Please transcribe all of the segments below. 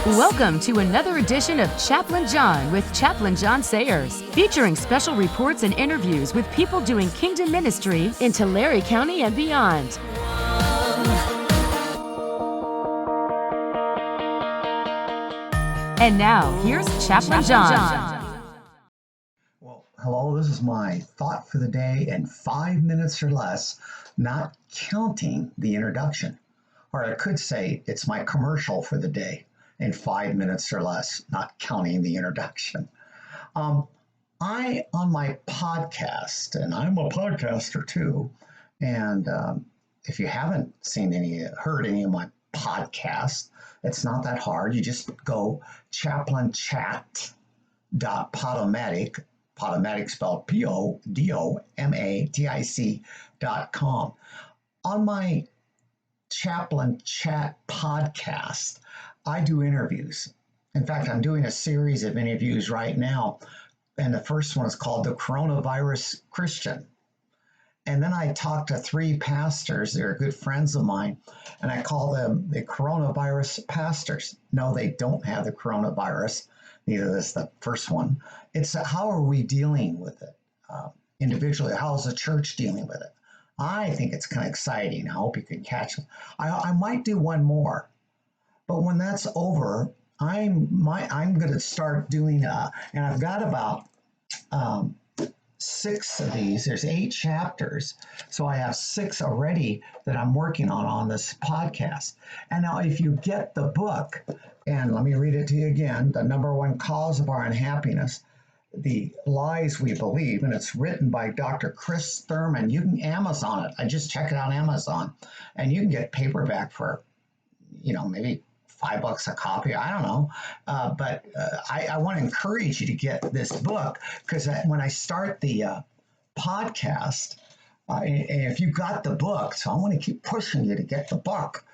Welcome to another edition of Chaplain John with Chaplain John Sayers, featuring special reports and interviews with people doing kingdom ministry in Tulare County and beyond. And now, here's Chaplain John. Well, hello, this is my thought for the day in 5 minutes or less, not counting the introduction. Or I could say it's my commercial for the day in 5 minutes or less, not counting the introduction. On my podcast, and I'm a podcaster too, and if you haven't heard any of my podcasts, it's not that hard. You just go chaplainchat.podomatic, Podomatic spelled PODOMATIC.com. On my Chaplain Chat podcast, I do interviews. In fact, I'm doing a series of interviews right now, and the first one is called The Coronavirus Christian. And then I talk to 3 pastors. They're good friends of mine, and I call them the coronavirus pastors. No, they don't have the coronavirus. Neither does the first one. It's how are we dealing with it individually? How is the church dealing with it? I think it's kind of exciting. I hope you can catch it. I might do one more, but when that's over, I'm going to start doing, and I've got about 6 of these. There's 8 chapters, so I have 6 already that I'm working on this podcast. And now if you get the book, and let me read it to you again, The Number One Cause of Our Unhappiness, The Lies We Believe, and it's written by Dr. Chris Thurman. You can Amazon it. I just checked it out on Amazon, and you can get paperback for, maybe $5 a copy. I don't know. But I want to encourage you to get this book, because when I start the podcast, and if you got the book, so I want to keep pushing you to get the book,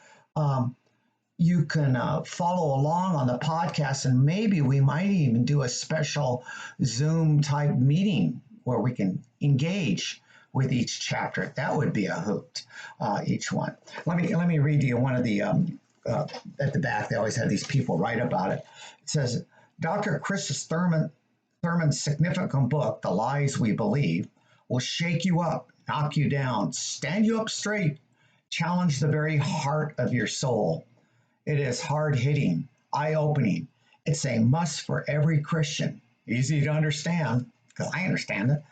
you can follow along on the podcast, and maybe we might even do a special Zoom type meeting where we can engage with each chapter. That would be a hoot, each one. Let me read you one of the at the back. They always have these people write about it. It says, Dr. Chris Thurman's significant book, The Lies We Believe, will shake you up, knock you down, stand you up straight, challenge the very heart of your soul. It is hard-hitting, eye-opening. It's a must for every Christian. Easy to understand, because I understand it.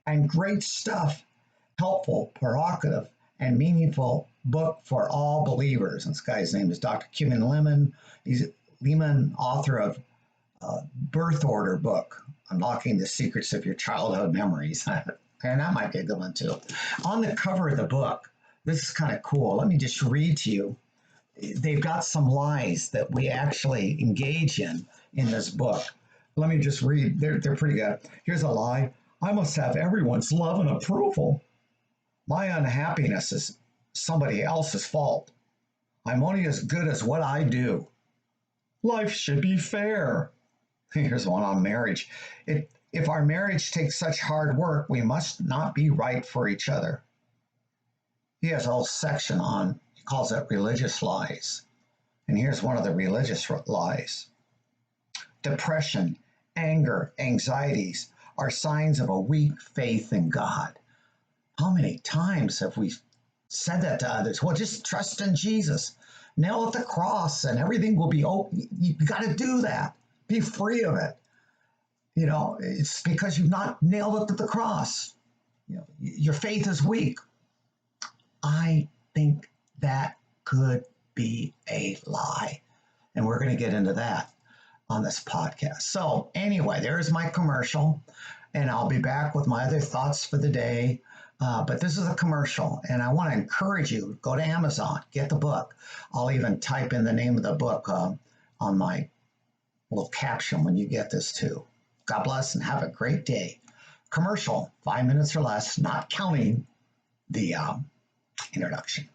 And great stuff, helpful, provocative, and meaningful book for all believers. And this guy's name is Dr. Kevin Lehman. He's Lehman, author of Birth Order book, Unlocking the Secrets of Your Childhood Memories. And that might be a good one too. On the cover of the book, this is kind of cool. Let me just read to you. They've got some lies that we actually engage in this book. Let me just read. They're pretty good. Here's a lie. I must have everyone's love and approval. My unhappiness is somebody else's fault. I'm only as good as what I do. Life should be fair. Here's one on marriage. If our marriage takes such hard work, we must not be right for each other. He has a whole section on, he calls it religious lies. And here's one of the religious lies. Depression, anger, anxieties are signs of a weak faith in God. How many times have we said that to others? Well, just trust in Jesus. Nail at the cross and everything will be open. You got to do that. Be free of it. It's because you've not nailed it to the cross. Your faith is weak. I think that could be a lie. And we're going to get into that on this podcast. So anyway, there's my commercial, and I'll be back with my other thoughts for the day. But this is a commercial, and I want to encourage you, go to Amazon, get the book. I'll even type in the name of the book on my little caption when you get this too. God bless and have a great day. Commercial, 5 minutes or less, not counting the introduction.